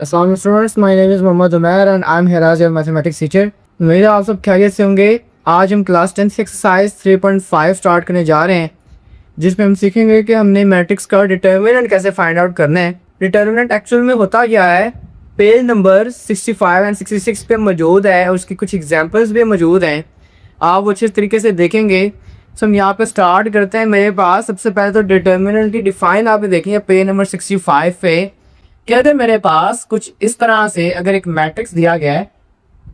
Assalamu alaikum students, my name is Mohammad Umair and I'm here as your mathematics teacher. उम्मीद है आप सब खैरियत से होंगे। आज हम क्लास 10 की एक्सरसाइज 3.5 स्टार्ट करने जा रहे हैं, जिसमें हम सीखेंगे कि हमने मैट्रिक्स का डिटर्मिनेंट कैसे फाइंड आउट करना है। डिटर्मिनेंट एक्चुअल में होता क्या है, पेज नंबर 65 एंड 66 पे मौजूद है और उसकी कुछ एग्जांपल्स भी मौजूद हैं। आप वो अच्छे तरीके से देखेंगे। तो हम यहाँ पे स्टार्ट करते हैं। मेरे पास सबसे पहले तो डिटर्मिनेंट की डिफाइन आप देखेंगे पेज नंबर 65 पे। कहते हैं मेरे पास कुछ इस तरह से अगर एक मैट्रिक्स दिया गया है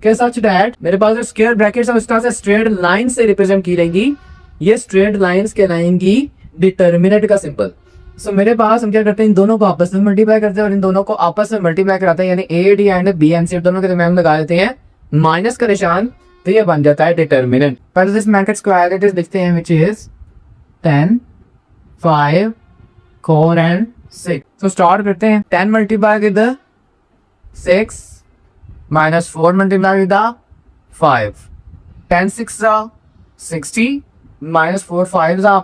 कि सच दैट मेरे पास जो स्क्वायर ब्रैकेट्स है उस तरह से स्ट्रेट लाइन से रिप्रेजेंट की जाएंगी। ये स्ट्रेट लाइंस कहलाएंगी डिटर्मिनेंट का सिंबल। सो मेरे पास हम क्या करते हैं, इन दोनों को आपस में मल्टीप्लाई करते हैं और इन दोनों को आपस में मल्टीप्लाई कराते हैं, यानी A D and B and C दोनों के दरमियान लगा देते हैं माइनस का निशान, तो ये बन जाता है डिटर्मिनेंट। पहले इस मैट्रिक्स को एज इट इज लिखते हैं, व्हिच इज 10 5 4 एंड 6। तो स्टार्ट करते हैं। 10 multiply with 6 minus 4 multiply with 5। 10 6 60 minus 4 5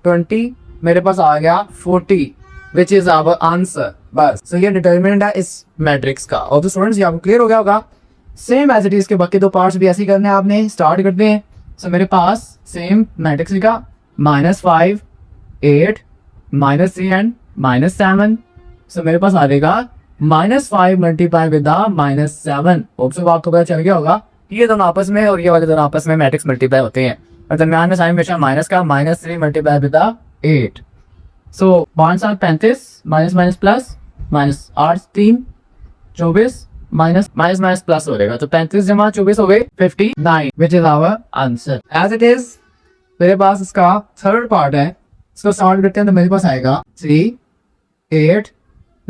20। मेरे पास आ गया 40 विच इज आवर आंसर। बस तो ये डिटर्मिनेंट है इस मैट्रिक्स का। और तो स्टूडेंट्स ये आपको क्लियर हो गया होगा। सेम एज इट इज के बाकी दो पार्ट्स भी ऐसे ही करने हैं आपने। स्टार्ट करते हैं। सो मेरे पास सेम मैट्रिक्स लिखा -5 8 -3 एंड -7। सो मेरे पास आ जाएगा -5 मल्टीप्लाई विद -7। होप आपको पता चल गया होगा ये दोनों आपस में और ये वाले दोनों आपस में मैट्रिक्स मल्टीप्लाई होते हैं और दरम्यान में साइन हमेशा माइनस का। -3 multiply with 8। So 5 7 35 minus minus plus minus 8 3 24 minus minus minus plus हो जाएगा। तो 35 जमा 24 हो गए 59 which is our answer. As it is मेरे पास इसका थर्ड पार्ट है। इसको सॉल्व करते हैं तो मेरे पास आएगा 3 8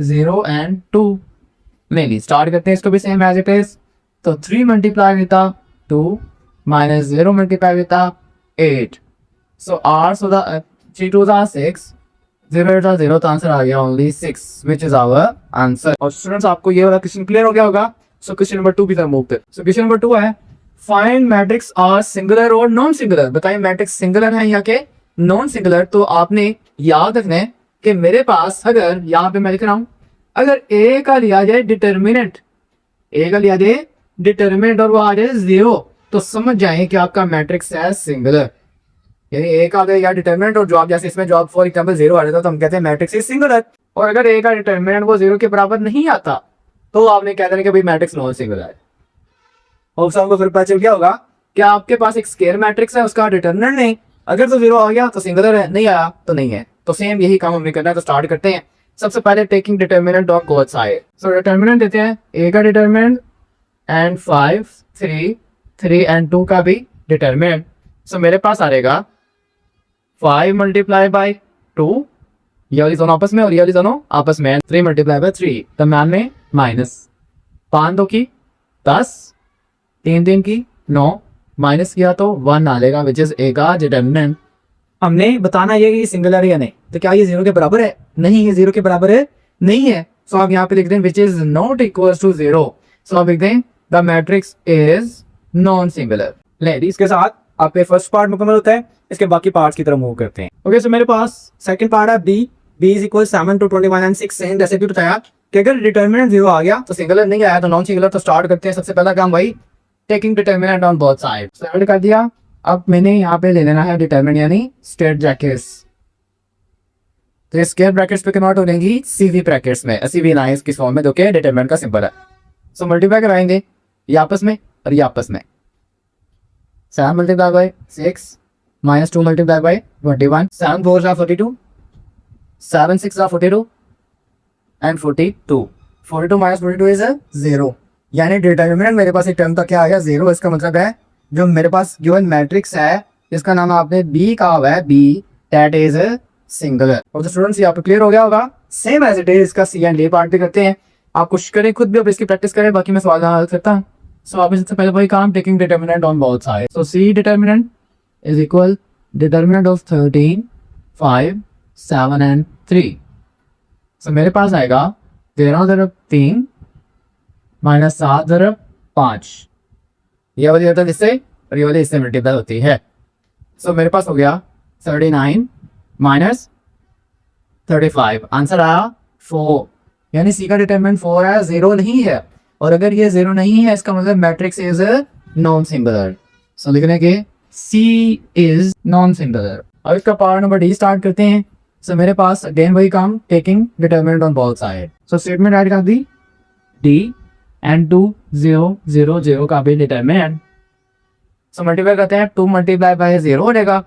0 एंड 2। नहीं स्टार्ट करते हैं इसको भी सेम एज इट इज। तो 3 multiply with 2 minus 0 multiply with 8। सो 8 सो 3 2 6 0 8 0, तो आंसर आ गया only 6 which is our answer. और स्टूडेंट्स आपको ये वाला क्वेश्चन क्लियर हो गया होगा। सो क्वेश्चन नंबर 2 की तरफ मूव करते हैं। सो क्वेश्चन नंबर 2 है, फाइंड मैट्रिक्स आर सिंगुलर और नॉन सिंगुलर। बताइए मैट्रिक्स सिंगुलर है या के नॉन सिंगुलर। तो आपने याद रखना है कि मेरे पास अगर यहाँ पे मैं लिख रहा हूं, अगर ए का लिया जाए डिटर्मिनेंट, ए का लिया जाए डिटर्मिनेंट और वो आ जाए 0, तो समझ जाए कि आपका मैट्रिक्स है सिंगुलर। यानी ए का अगर या डिटर्मिनेंट और जवाब जैसे इसमें जवाब फॉर एग्जांपल 0 आ जाता तो हम कहते हैं मैट्रिक्स इज सिंगुलर। और अगर ए का डिटर्मिनेंट वो 0 के बराबर नहीं आता तो आपने कह देना कि भाई मैट्रिक्स नॉन सिंगुलर है। और सबको फिर पता चल गया होगा कि आपके पास एक स्क्वायर मैट्रिक्स है, उसका डिटर्मिनेंट नहीं, अगर तो 0 आ गया तो सिंगुलर है, नहीं आया तो नहीं है। तो सेम यही काम हमें करना है। तो स्टार्ट करते हैं। सबसे पहले taking determinant of both side. So determinant देते हैं ए का डिटर्मिनेंट एंड 5 3 3 एंड 2 का भी डिटर्मिनेंट। सो मेरे पास आ जाएगा 5 मल्टीप्लाई बाई 2, ये वाली दोनों आपस में और ये वाली दोनों आपस में। 3 मल्टीप्लाई बाई 3 दरम्यान में माइनस 5 2 की 10 3 3 की 9 माइनस किया तो 1 आ जाएगा विच इज ए का डिटर्मिनेंट। हमने बताना ये कि सिंगुलर है या नहीं। तो क्या ये 0 के बराबर है? नहीं, ये 0 के बराबर है नहीं है। सो आप यहाँ पे लिख दें which is not equal to 0। So आप लिख दें the matrix is non singular. ले इसके साथ आपके फर्स्ट पार्ट मुकम्मल होता है। इसके बाकी पार्ट्स की तरफ मूव करते हैं। ओके सो मेरे पास सेकंड पार्ट है b is equal 7 to 21 and 6। जैसे कि बताया कि अगर डिटर्मिनेंट 0 आ गया तो सिंगुलर, नहीं आया तो नॉन सिंगुलर। तो स्टार्ट करते हैं। सबसे पहला काम भाई taking determinant on both side. Set कर दिया। अब मैंने यहाँ पे ले लेना है डिटर्मिनेंट यानी स्ट्रेट ब्रैकेट्स। तो ये स्क्वायर ब्रैकेट्स पे कन्वर्ट हो जाएंगी सीवी ब्रैकेट्स में, सीवी लाइंस की फॉर्म में, जो कि डिटर्मिनेंट का सिंबल है। सो मल्टीप्लाई कराएंगे ये आपस में और ये आपस में। 7 multiply by 6 minus 2 multiply by 21। 7 4 42 7 6 42 and 42। 42 minus 42 is 0। यानी डिटर्मिनेंट मेरे पास एक टर्म तक क्या आ गया 0। इसका मतलब है जो मेरे पास गिवन मैट्रिक्स है जिसका नाम आपने बी कहा हुआ है, बी दैट इज सिंगुलर। और स्टूडेंट्स ये आपको क्लियर हो गया होगा। सेम एज इट इज इसका सी एंड ए पार्ट भी करते हैं। आप कोशिश करें खुद भी अब इसकी प्रैक्टिस करें, बाकी मैं सवाल हल करता हूँ। सो आप सबसे पहले वही काम taking determinant on both side. So c determinant is equal determinant of 13 5 7 and 3। So मेरे पास आएगा 13 × 3 माइनस 7 × 5। ये वाली होता है इससे और ये वाली इससे मल्टीप्लाई होती है। सो मेरे पास हो गया 39 माइनस 35। आंसर आया 4। यानी सी का डिटरमिनेंट 4 है, 0 नहीं है। और अगर ये 0 नहीं है इसका मतलब मैट्रिक्स इज नॉन सिंगुलर। सो लिखने के सी इज नॉन सिंगुलर। अब इसका पार्ट नंबर डी स्टार्ट करते हैं। सो मेरे पास अगेन वही काम, taking determinant on both side. So statement add कर दी डी एंड 2 0 0 0 का भी डिटरमिनेंट। सो मल्टीप्लाई करते हैं, 2 मल्टीप्लाई बाय 0 हो जाएगा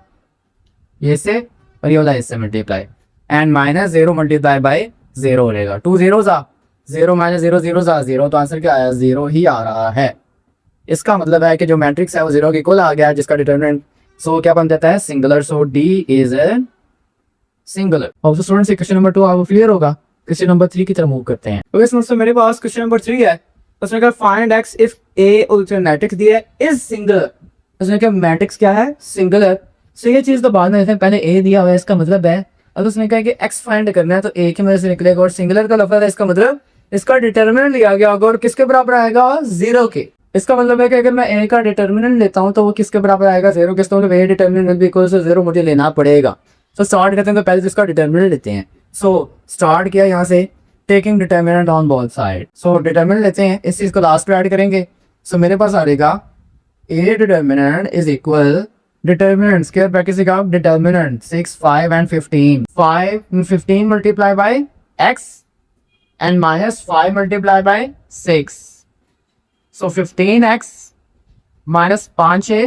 ये से, और ये वाला इससे multiply, and minus 0 multiply by 0 हो जाएगा। 2 0 सा 0 माइनस 0 0 सा 0, तो आंसर क्या आया? 0 ही आ रहा है। इसका मतलब है कि जो मैट्रिक्स है वो 0 के इक्वल आ गया जिसका डिटरमिनेंट सो क्या बन जाता है? Singular. So D is a singular. और स्टूडेंट्स क्वेश्चन नंबर 2 आपको क्लियर होगा। क्वेश्चन नंबर 3 की तरफ मूव करते हैं। तो इसमें मेरे पास क्वेश्चन नंबर 3 है। उसने कहा फाइंड एक्स इफ ए और मैट्रिक्स दिया है इज सिंगुलर। उसने कहा मैट्रिक्स क्या है? सिंगुलर। सो ये चीज तो बाद में हैं, पहले ए दिया हुआ है, इसका मतलब है अगर उसने कहा कि एक्स फाइंड करना है तो ए की मदद से निकलेगा, और सिंगुलर का लफ्ज है इसका मतलब इसका डिटरमिनेंट लिया गया होगा और किसके बराबर आएगा? 0 के। इसका मतलब है कि अगर मैं ए का डिटरमिनेंट लेता हूं तो वो किसके बराबर आएगा? 0 के। तो ए डिटरमिनेंट भी इक्वल टू 0 मुझे लेना पड़ेगा। सो स्टार्ट करते हैं तो पहले इसका डिटरमिनेंट लेते हैं। सो स्टार्ट किया यहाँ से, taking determinant on both side. So determinant लेते हैं, इस चीज को लास्ट पे ऐड करेंगे। सो मेरे पास आ जाएगा A determinant is equal determinant square bracket से का determinant 6 5 and 15 5 15 multiply by x and minus 5 multiply by 6। So 15x minus 5 है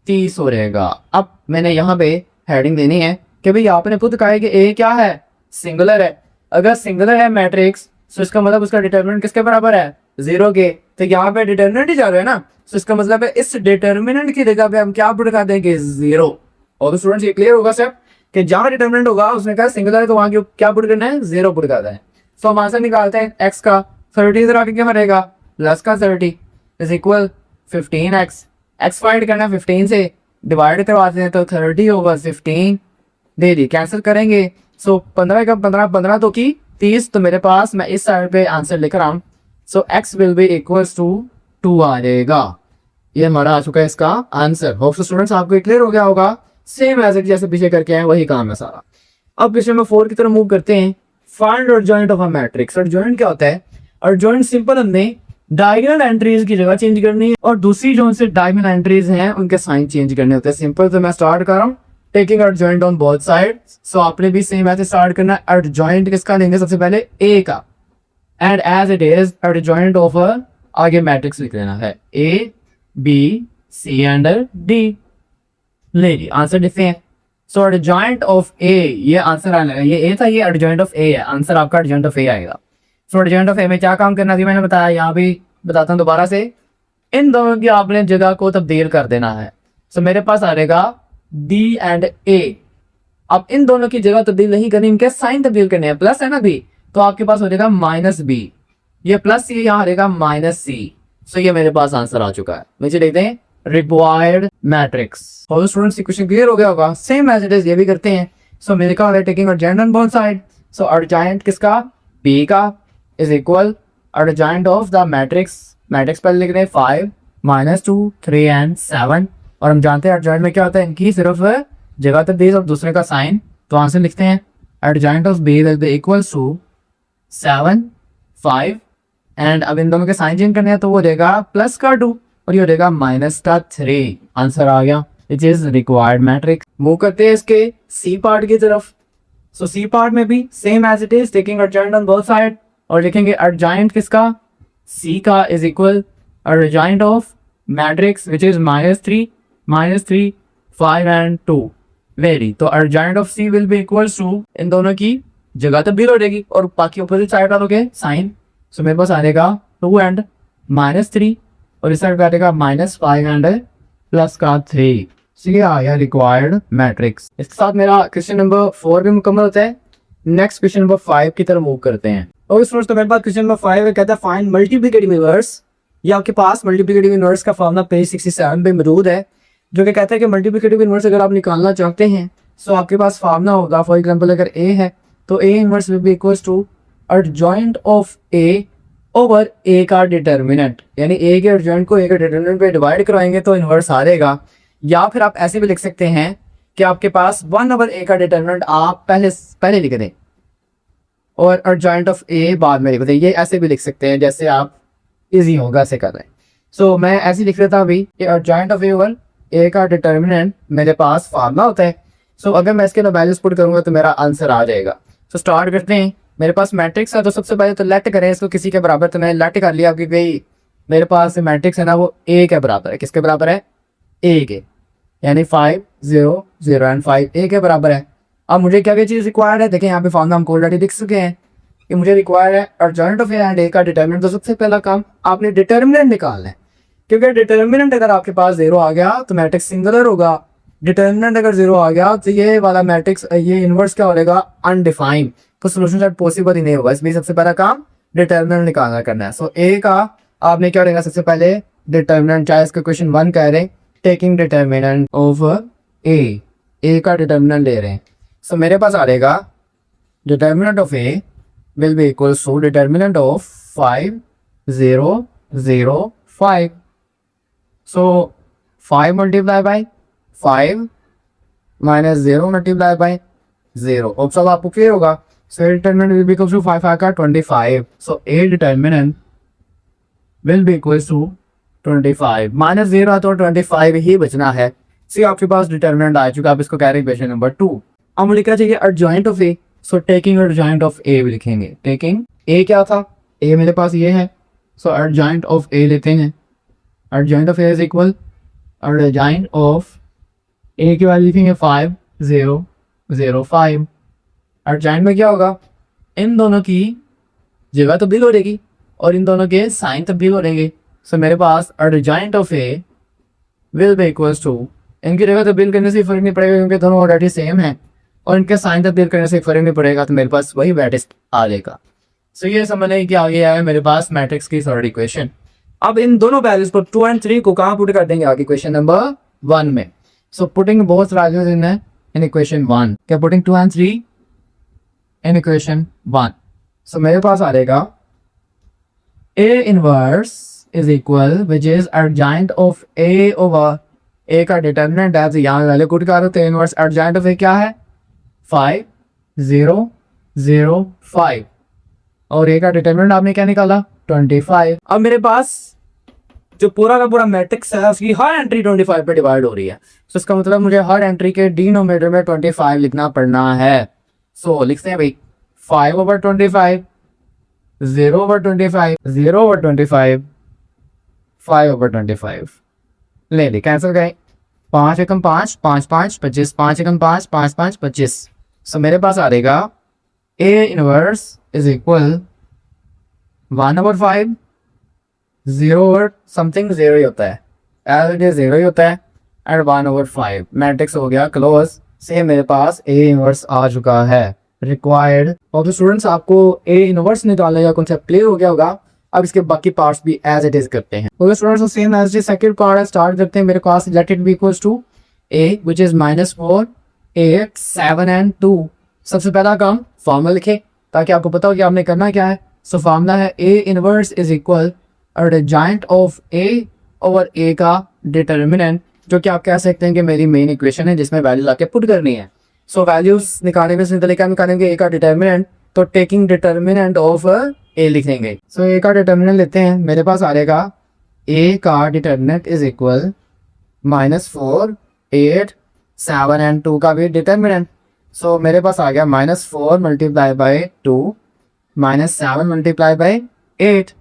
30 हो रहेगा। अब मैंने यहाँ पे हेडिंग देनी है कि भाई आपने खुद कहा है कि ए क्या है? सिंगुलर है। अगर सिंगुलर है मैट्रिक्स तो इसका मतलब उसका डिटरमिनेंट किसके बराबर है? 0 के। तो यहाँ पे डिटरमिनेंट ही जा रहा है ना, तो इसका मतलब है इस डिटरमिनेंट की जगह पे हम क्या पुट कर देंगे? 0। और तो स्टूडेंट्स ये क्लियर होगा सब कि जहां डिटरमिनेंट होगा उसने कहा सिंगुलर है तो वहां क्या पुट करना है? 0 पुट करना है। सो हम आंसर निकालते हैं एक्स का 30 इधर आके क्या बनेगा? प्लस का 30 is equal 15x। X find करना है 15 से, डिवाइड करवाते हैं तो 30 होगा 15 दे दी, कैंसिल करेंगे। सो 15 का 15 15 तो की 30, तो मेरे पास मैं इस साइड पे आंसर लिख रहा हूँ। So x will be equals to 2 आ जाएगा। ये हमारा आ चुका है इसका आंसर। होप सो स्टूडेंट्स आपको क्लियर हो गया होगा। सेम एज इट जैसे पीछे करके आए वही काम है सारा। अब क्वेश्चन नंबर 4 की तरफ मूव करते हैं। Find adjoint of a matrix. Adjoint क्या होता है? एडजॉइंट सिंपल, हमने डायगोनल एंट्रीज की जगह चेंज करनी है और दूसरी जो उनसे डायगोनल एंट्रीज हैं उनके साइन चेंज करने होते हैं। सिंपल। तो मैं स्टार्ट कर रहा हूँ taking adjoint on both side. So आपने भी सेम ऐसे स्टार्ट करना है। एडजॉइंट किसका लेंगे? सबसे पहले ए का, and as it is adjoint of आगे मैट्रिक्स लिख लेना है a b c and d. ले ली आंसर लिखते हैं। सो एडजॉइंट ऑफ ए, ये आंसर आने लगा, ये ए था, ये एडजॉइंट ऑफ ए है। आंसर आपका एडजॉइंट ऑफ ए आएगा। सो एडजॉइंट ऑफ ए में क्या काम करना थी मैंने बताया, यहाँ भी बताता हूँ दोबारा से। इन दोनों की आपने जगह को तब्दील कर देना है। सो मेरे पास आ जाएगा डी एंड ए। अब इन दोनों की जगह तब्दील नहीं करनी, इनके साइन तब्दील करने हैं। प्लस है ना बी, तो आपके पास हो जाएगा माइनस बी, ये प्लस सी, यहाँ आ जाएगा माइनस सी। सो ये मेरे पास आंसर आ चुका है। नीचे देखते हैं रिक्वायर्ड मैट्रिक्स। और स्टूडेंट्स क्वेश्चन क्लियर हो गया होगा। सेम एज इट इज ये भी करते हैं। सो मेरे का taking adjoint on both side. So adjoint किसका? बी का is equal adjoint of the matrix. Matrix पर लिख रहे हैं 5 माइनस 2 3 एंड 7, और हम जानते हैं एडजॉइंट में क्या होता है, इनकी सिर्फ जगह तब्दील और दूसरे का साइन। तो आंसर लिखते हैं adjoint of b will be equals to 7 5, and अब इन दोनों के साइन चेंज करने हैं तो वो देगा प्लस का 2 और ये हो जाएगा माइनस का 3। आंसर आ गया, which is required matrix. Move करते हैं इसके सी पार्ट की तरफ। सो सी पार्ट में भी same as it is taking adjoint on both side, और लिखेंगे एडजॉइंट किसका? सी का is equal adjoint of matrix which is minus 3 5 and 2। Very, तो adjoint of C will be equals to, इन दोनों की जगह तब्दील हो जाएगी और बाकी अपोजिट साइड डालोगे साइन। सो मेरे पास आ जाएगा 2 एंड माइनस 3, और इस साइड काटेगा माइनस 5 एंड प्लस का 3। ये आ गया रिक्वायर्ड मैट्रिक्स। इसके साथ मेरा क्वेश्चन नंबर 4 भी मुकम्मल होता है। नेक्स्ट क्वेश्चन नंबर 5 की तरफ मूव करते हैं। और इस तो मेरे पास क्वेश्चन नंबर 5 है, कहता है फाइंड मल्टीप्लिकेटिव इनवर्स। ये आपके पास मल्टीप्लिकेटिव इनवर्स का फॉर्मूला पेज 67 पे मौजूद है, जो कि कहता है कि मल्टीप्लिकेटिव इनवर्स अगर आप निकालना चाहते हैं तो आपके पास फार्मूला होगा। फॉर एग्जांपल अगर ए है तो A inverse will be equals to adjoint of A over A का डिटर्मिनेंट, यानी ए के एडजॉइंट को ए के डिटर्मिनेंट पे डिवाइड कराएंगे तो इनवर्स आ जाएगा। या फिर आप ऐसे भी लिख सकते हैं कि आपके पास 1 ओवर ए का डिटर्मिनेंट आप पहले लिख दें, और अर्जेंट ऑफ ए बाद में लिख दें। ये ऐसे भी लिख सकते हैं जैसे आप इजी होगा ऐसे कर रहे हैं। सो मैं ऐसे लिख लेता हूँ अभी कि urgent of A over A का डिटर्मिनेंट मेरे पास फार्मूला होता है। सो अगर मैं इसके वैल्यूज पुट करूंगा तो मेरा आंसर आ जाएगा। सो स्टार्ट करते हैं। मेरे पास मैट्रिक्स है तो सबसे पहले तो लेट करें इसको किसी के बराबर। तो मैंने लेट कर लिया क्योंकि मेरे पास मैट्रिक्स है ना वो ए के बराबर है। किसके बराबर है? ए के, यानी 5 0 0 एंड 5 ए के बराबर है। अब मुझे क्या क्या चीज़ रिक्वायर्ड है देखें, यहाँ पे फॉर्मूला हमको ऑलरेडी लिख चुके हैं कि मुझे रिक्वायर है अर्जेंट ऑफ ए एंड ए का डिटर्मिनेंट। तो सबसे पहला काम आपने डिटर्मिनेंट निकालना है, क्योंकि डिटर्मिनेंट अगर आपके पास 0 आ गया तो मैट्रिक्स सिंगुलर होगा। डिटर्मिनेंट अगर 0 आ गया तो ये वाला मैट्रिक्स, ये इनवर्स क्या हो जाएगा? अनडिफाइंड। तो सोल्यूशन सेट पॉसिबल ही नहीं होगा। इसलिए सबसे पहला काम डिटर्मिनेंट निकालना करना है। सो ए का आपने क्या करेगा? सबसे पहले डिटर्मिनेंट, चाहे इसका क्वेश्चन 1 कह रहे हैं, टेकिंग डिटर्मिनेंट ऑफ ए का डिटर्मिनेंट ले रहे हैं। सो मेरे पास आ जाएगा determinant of A will be equals to determinant of 5 0 0 5. So 5 multiplied by 5 minus 0 multiplied by 0. अब सब आपको क्लियर होगा। So determinant will be equals to 5 5 का 25. So a determinant will be equals to 25 minus 0 तो 25 ही बचना है। सी आपके पास डिटर्मिनेंट आ चुका। आप इसको कह रहे हैं क्वेश्चन नंबर 2। अब मुझे क्या चाहिए? Adjoint of A. So taking adjoint of A भी लिखेंगे। टेकिंग ए क्या था? ए मेरे पास ये है। सो अर्जेंट ऑफ ए लेते हैं। Adjoint of A is equal adjoint of A की वैल्यू लिखेंगे 5 0 0 5। अर्जेंट में क्या होगा? इन दोनों की जगह तब्दील हो जाएगी और इन दोनों के साइन तब्दील हो जाएंगे। सो मेरे पास adjoint of A will be equals to, इनकी जगह तब्दील करने से फर्क नहीं पड़ेगा क्योंकि दोनों ऑलरेडी सेम है, और इनके साइन तब्दील करने से फर्क नहीं पड़ेगा। तो मेरे पास वही मैट्रिक्स आ जाएगा। सो ये समझ लें कि आगे आया मेरे पास मैट्रिक्स की थर्ड इक्वेशन। अब इन दोनों वैल्यूज पर 2 और 3 को कहाँ पुट कर देंगे? आगे क्वेश्चन नंबर 1 में। So putting both values in equation 1। क्या? पुटिंग 2 और 3 इन इक्वेशन 1। सो मेरे पास आ जाएगा A inverse is equal which is urgent of A over A का डिटर्मिनेंट है। तो यहाँ वाले पुट कर रहे थे। इनवर्स अर्जेंट ऑफ A क्या है? 5 0 0 5 और ए का डिटरमिनेंट आपने क्या निकाला? 25। अब मेरे पास जो पूरा का पूरा मैट्रिक्स है उसकी हर एंट्री 25 पे डिवाइड हो रही है। तो इसका मतलब मुझे हर एंट्री के डिनोमिनेटर में 25 लिखना पड़ना है। सो लिखते हैं भाई 5 ओवर 25 0 ओवर 25 0 ओवर 25 5 ओवर 25। ले ली, कैंसिल गए। 5 एकम 5 5 5 25 5 एकम 5 5 5 25। सो मेरे पास आ जाएगा A inverse is equal 1 over 5 0 over something 0 ही होता है, एज इट इज 0 ही होता है, एंड 1 ओवर 5। मैट्रिक्स हो गया क्लोज। से मेरे पास A इनवर्स आ चुका है रिक्वायर्ड। और तो स्टूडेंट्स आपको A इनवर्स निकालने का कॉन्सेप्ट क्लियर हो गया होगा। अब इसके बाकी पार्ट्स भी एज इट इज करते हैं। तो students same as it second part है, स्टार्ट करते हैं। मेरे पास let it be equals to A which is -4 8 7 and 2। सबसे पहला काम फॉर्मूला लिखे ताकि आपको पता हो कि आपने करना क्या है। सो फॉर्मूला है A inverse is equal adjoint of A over A का डिटर्मिनेंट, जो कि आप कह सकते हैं कि मेरी मेन इक्वेशन है जिसमें वैल्यूज आके पुट करनी है। सो वैल्यूज निकालने में सिंपल तरीका निकालेंगे A का डिटर्मिनेंट, तो टेकिंग डिटर्मिनेंट ऑफ A लिख देंगे। सो A का डिटर्मिनेंट लेते हैं। मेरे पास आ जाएगा A का डिटर्मिनेंट इज इक्वल -4 8 7 एंड 2 का भी डिटर्मिनेंट। सो मेरे पास आ गया -4 multiply by 2 -7 multiply by 8।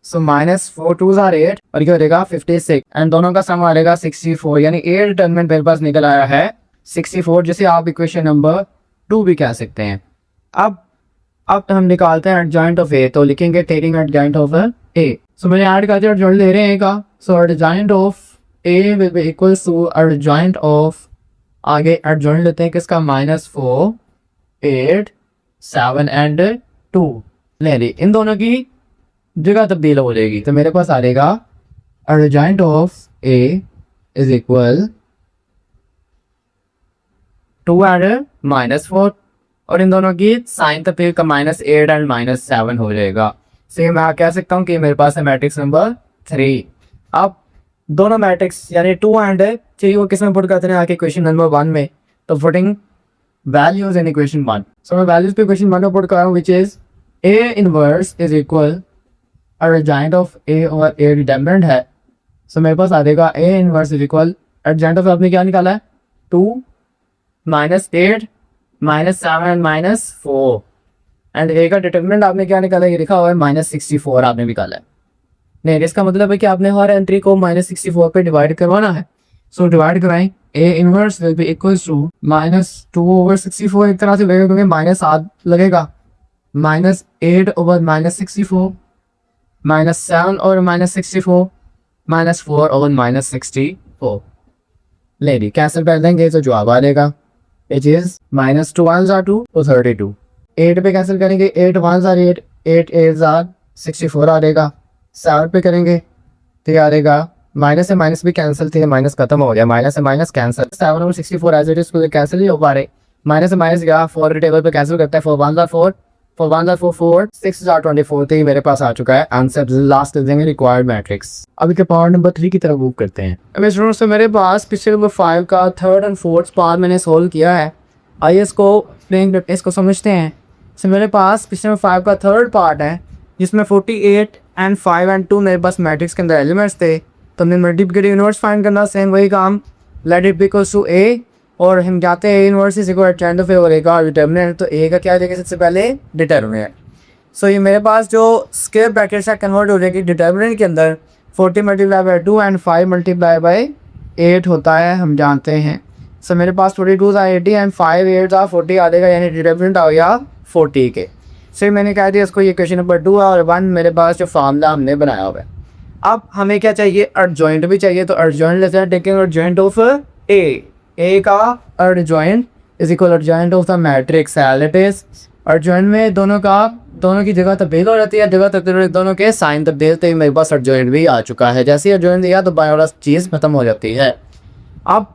So -4 2s are 8 और क्या हो जाएगा 56, एंड दोनों का सम आ जाएगा 64। यानी A डिटर्मिनेंट मेरे पास निकल आया है 64, जिसे आप इक्वेशन नंबर 2 भी कह सकते हैं। अब हम निकालते हैं अर्जेंट ऑफ A, तो लिखेंगे टेकिंग अर्जेंट ऑफ A। सो मैंने ऐड करते हैं अर्जेंट ले रहे हैं A का। So adjoint of A will be equals to adjoint of, आगे अर्जेंट लेते हैं किसका? -4 8 7 एंड 2 ले ली। इन दोनों की जगह तब्दील हो जाएगी। तो मेरे पास आ जाएगा urgent of A is equal 2 and -4, और इन दोनों की साइन तब्दील का -8 एंड -7 हो जाएगा। सेम मैं कह सकता हूँ कि मेरे पास है मैट्रिक्स नंबर 3। अब दोनों मैट्रिक्स यानी 2 एंड 3 को किस में पुट करते हैं आके क्वेश्चन नंबर 1 में, तो putting values in equation 1. So मैं values पे equation 1 पुट कर रहा हूँ which is A inverse is equal adjoint of A और A determinant है. So मेरे पास आ जाएगा A inverse is equal adjoint of आपने क्या निकाला है 2 minus 8 minus 7 and minus 4 and A का डिटर्मिनेंट आपने क्या निकाला है, ये लिखा हुआ है -64 आपने निकाला है. नहीं, इसका मतलब है कि आपने हर एंट्री को -64 पे डिवाइड करवाना है. सो डिवाइड कराएं A inverse will be equals to -2/64 एक तरह से लगेगा क्योंकि -8 लगेगा, -8 ओवर -64 -7 और -64 -4 और -64 ले ली, कैंसिल कर देंगे तो जवाब आ जाएगा विच इज -2 1s are 2 तो 32. 8 पे कैंसिल करेंगे 8 1s are 8 8 8s are 64 आ जाएगा. 7 पे करेंगे तो ये आ जाएगा, माइनस से माइनस भी कैंसिल थे, माइनस खत्म हो गया, माइनस से माइनस कैंसिल. 7 और 64 एज इट इज कैंसिल नहीं हो पा रहे, माइनस से माइनस गया 4 के टेबल पे कैंसिल करता है, 4 1s are 4 4 1s are 4 4 6s are 24. तो ये मेरे पास आ चुका है आंसर. लास्ट कर देंगे रिक्वायर्ड मैट्रिक्स. अभी के पार्ट नंबर 3 की तरफ मूव करते हैं. अब स्टूडेंट्स मेरे पास पिछले नंबर 5 का थर्ड एंड फोर्थ पार्ट मैंने सोल्व किया है. आइए इसको समझते हैं. सो मेरे पास पिछले नंबर 5 का थर्ड पार्ट है जिसमें 48 एंड 5 एंड 2 मेरे पास मैट्रिक्स के अंदर एलिमेंट्स थे. तो हमने मल्टीप्लिकेटिव इनवर्स फाइंड करना, सेम वही काम, let it be equals to A और हम जाते हैं inverse is equal adjoint of ए और ए का डिटर्मिनेंट. तो ए का क्या देगा सबसे पहले डिटर्मिनेंट. सो ये मेरे पास जो स्क्वायर ब्रैकेट से कन्वर्ट हो जाएगी डिटर्मिनेंट के अंदर 40 multiply by 2 and 5 multiply by 8 होता है, हम जानते हैं. सो मेरे पास 42 था 80 एंड 5 8 था 40 आ जाएगा, यानी डिटर्मिनेंट आ गया 40 के. सो मैंने कह दिया इसको, ये क्वेश्चन नंबर 2 है और 1 मेरे पास जो फार्मूला हमने बनाया हुआ है. अब हमें क्या चाहिए, एडजॉइंट भी चाहिए. तो एडजॉइंट लेते हैं, टेकिंग एडजॉइंट ऑफ ए का adjoint is equal adjoint of the matrix as it is. Adjoint में दोनों की जगह तब्दील हो जाती है, जगह तब्दील दोनों के साइन तब्दील. तो मेरे पास एडजॉइंट भी आ चुका है. जैसे ही एडजॉइंट दिया तो बाय वाला चीज़ खत्म हो जाती है. अब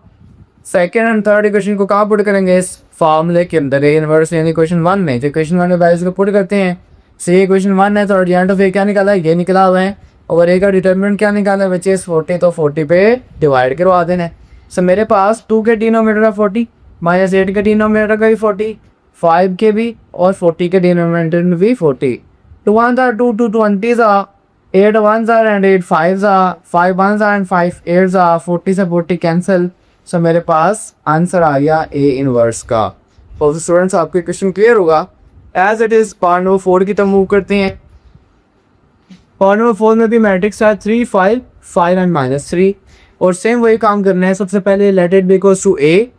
सेकेंड एंड थर्ड इक्वेशन को कहाँ पुट करेंगे, इस फार्मूले के अंदर ए इनवर्स यानी इक्वेशन 1 में. जो इक्वेशन 1 में वैल्यूज को पुट करते हैं, सी इक्वेशन 1 है तो एडजॉइंट ऑफ ए क्या निकाला है, ये निकला हुआ है, और ए का डिटर्मिनेंट क्या निकाला है विच इज 40. तो 40 पे डिवाइड करवा देना है. सो मेरे पास 2 के डिनोमिनेटर का 40 -8 के डिनोमिनेटर का भी 40 5 के भी और 40 के डिनोमिनेटर में भी 40. 2 1s are 2 2 20s are 8 1s are and 8 5s are 5 1s are and 5 8s are 40 से 40 कैंसिल. सो मेरे पास आंसर आ गया ए इनवर्स का. तो स्टूडेंट्स आपके क्वेश्चन क्लियर होगा. As it is part number 4 की तरफ मूव करते हैं. पार्ट नंबर 4 में भी मैट्रिक्स है 3 5 5 एंड -3 और सेम वही काम करना है. सबसे पहले let it be equals to a,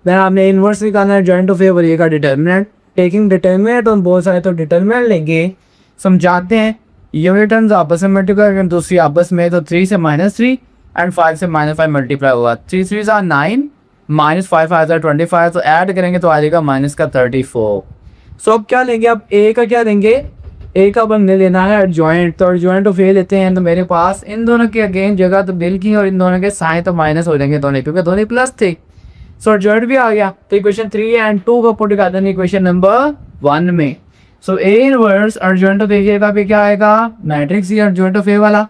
then आपने इनवर्स निकालना है जॉइंट ऑफ ए और ए का determinant. Taking determinant on both side, तो डिटर्मिनेंट लेंगे, समझाते हैं यूनिट टर्म्स आपस में मल्टीप्लाई करें, दूसरी आपस में. तो 3 से -3 एंड 5 से -5 मल्टीप्लाई हुआ, 3 3s are 9 -5 5s are 25. तो ऐड करेंगे तो आ जाएगा माइनस का 34. सो अब क्या लेंगे, अब ए का क्या लेंगे, ए का अब हमने लेना है एडजॉइंट. तो एडजॉइंट ऑफ ए लेते हैं. तो मेरे पास इन दोनों के अगेन जगह तब्दील की और इन दोनों के साइन तो माइनस हो जाएंगे दोनों, क्योंकि दोनों प्लस थे. सो एडजॉइंट भी आ गया. तो इक्वेशन 3 एंड 2 को पुट कर देंगे इक्वेशन नंबर 1 में. सो A inverse adjoint of a का भी क्या आएगा, मैट्रिक्स एडजॉइंट ऑफ ए वाला,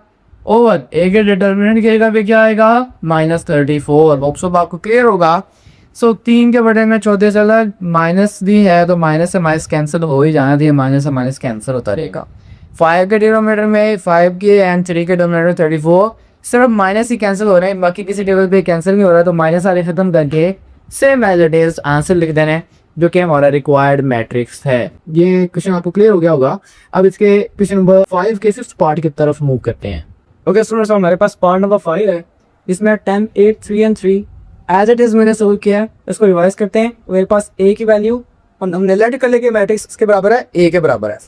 ओवर ए के डिटर्मिनेंट के भी क्या आएगा -34. बॉक्स ऑफ आपको क्लियर होगा. सो 3 के बटे में 14 चला, माइनस भी है तो माइनस से माइनस कैंसिल हो ही जाना चाहिए, माइनस से माइनस कैंसिल होता रहेगा. 5 के डिनोमिनेटर में 5 के एंड 3 के डिनोमिनेटर 34, सिर्फ माइनस ही कैंसिल हो रहे हैं, बाकी किसी टेबल पे कैंसिल नहीं हो रहा है. तो माइनस वाले खत्म करके same as it is answer लिख देना है जो कि हमारा रिक्वायर्ड मैट्रिक्स है. ये क्वेश्चन आपको क्लियर हो गया होगा. अब इसके क्वेश्चन नंबर 5 के 6th पार्ट की तरफ मूव करते हैं. ओके स्टूडेंट्स, हमारे पास पार्ट नंबर 5 है, इसमें 10 8 3 एंड 3 एज इट इज मैंने सोल्व किया है. इसको रिवाइज करते हैं. मेरे पास ए की वैल्यू हमने लेट कर लेके मैट्रिक्स किसके बराबर है, ए के बराबर है.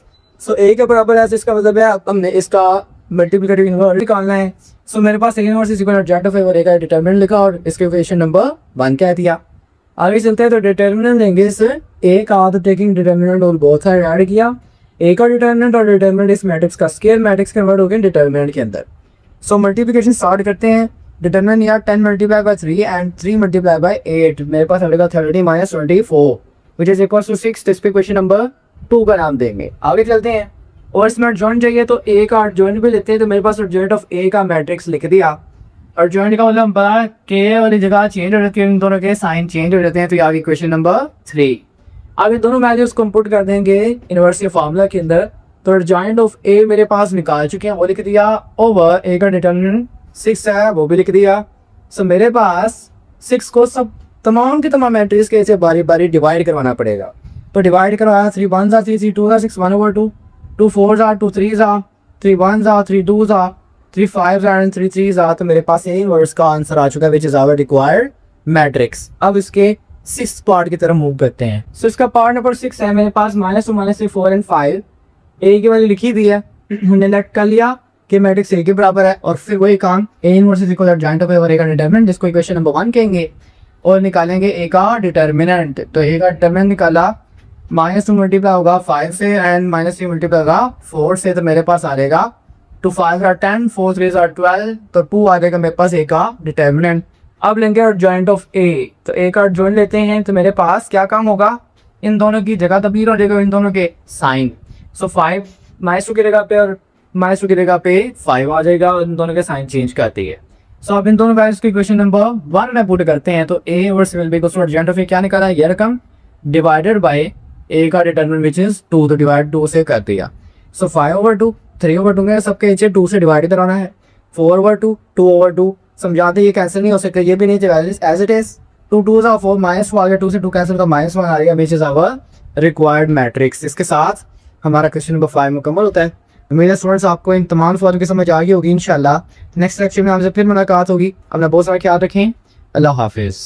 सो ए के बराबर है, इसका मतलब है हमने इसका मल्टीप्लिकेटिव इनवर्स निकालना है. सो मेरे पास A inverse is equal to adjoint of ए और ए का डिटर्मिनेंट लिखा और इसके इक्वेशन नंबर 1 कह दिया. आगे चलते हैं. तो डिटर्मिनेंट लेंगे इस ए का, तो टेकिंग डिटर्मिनेंट और बोथ साइड ऐड किया. ए का डिटर्मिनेंट और डिटर्मिनेंट इस मैट्रिक्स का स्क्वायर मैट्रिक्स कन्वर्ट हो गया डिटर्मिनेंट के अंदर. सो मल्टीप्लिकेशन स्टार्ट करते हैं. डिटर्मिनेंट यार 10 multiply by 3 and 3 multiply by 8, मेरे पास आएगा 30 - 24 विच इज इक्वल टू 6. इस पे क्वेश्चन नंबर 2 का नाम देंगे. आगे चलते हैं. और इसमें एडजॉइंट चाहिए तो ए का एडजॉइंट भी लेते हैं. तो मेरे पास एडजॉइंट ऑफ ए का मैट्रिक्स लिख दिया. एडजॉइंट का मतलब बड़ा के वाली जगह चेंज हो जाती है, इन दोनों के साइन चेंज हो जाते हैं. तो आगे क्वेश्चन नंबर 3. अब इन दोनों वैल्यूज को पुट कर देंगे इनवर्स के फार्मूला के अंदर। तो अर्जेंट ऑफ ए मेरे पास निकाल चुके हैं, वो लिख दिया ओवर ए का डिटर्मिनेंट 6 है, वो भी लिख दिया। सो मेरे पास 6 को सब तमाम के तमाम मैट्रिक्स के ऐसे बारी बारी डिवाइड करवाना पड़ेगा। तो डिवाइड करवाया 3 1 3 3 2 6 1/2, 2 4 2 3 3 1 3 2 3 5 एंड 3 3 तो मेरे पास ए इनवर्स का आंसर आ चुका है, which is our required matrix. अब इसके 6th पार्ट की तरफ मूव करते हैं। सो इसका पार्ट नंबर 6 है मेरे पास -2 -3 4 एंड 5। ए की वैल्यू लिखी दी है, हमने लेट कर लिया कि मैट्रिक्स ए के बराबर है, और फिर वही काम A inverse is equal to adjoint of ए और ए का डिटरमिनेंट, जिसको इक्वेशन नंबर 1 कहेंगे, और निकालेंगे ए का डिटरमिनेंट। तो ए का डिटरमिनेंट निकाला, -2 मल्टीप्लाई होगा 5 से एंड -3 मल्टीप्लाई होगा 4 से, तो मेरे पास आ जाएगा 2 5 10 4 3 12, तो 2 आ जाएगा मेरे पास ए का डिटरमिनेंट। अब लेंगे जॉइंट ऑफ ए, तो ए का जॉइंट लेते हैं, तो मेरे पास क्या काम होगा, इन दोनों की जगह तब्दील हो जाएगा, इन दोनों के साइन। सो 5 -2 की जगह पे और -2 की जगह पे 5 आ जाएगा, और इन दोनों के साइन चेंज करती है। सो अब इन दोनों वैल्यूज की इक्वेशन नंबर 1 में पुट करते हैं। तो A over will be equal to adjoint of A क्या निकाला, ये रकम डिवाइडेड बाय ए का डिटरमिनेंट विच इज 2, तो डिवाइड 2 से कर दिया। सो 5/2 3/2 में सबके नीचे 2 से डिवाइड कराना है, 4/2 2/2 समझाते ये कैंसिल नहीं हो सकते, ये भी नहीं एज इट इज 2 2 4 -2 आ गया, 2 से 2 कैंसिल तो -1 आ गया, which is our required matrix. इसके साथ हमारा क्वेश्चन नंबर 5 मुकम्मल होता है। मेरे स्टूडेंट्स आपको इन तमाम सवालों की समझ आ गई होगी। इंशाल्लाह नेक्स्ट लेक्चर में हमसे फिर मुलाकात होगी। अपना बहुत सारा ख्याल रखें। अल्लाह हाफिज़।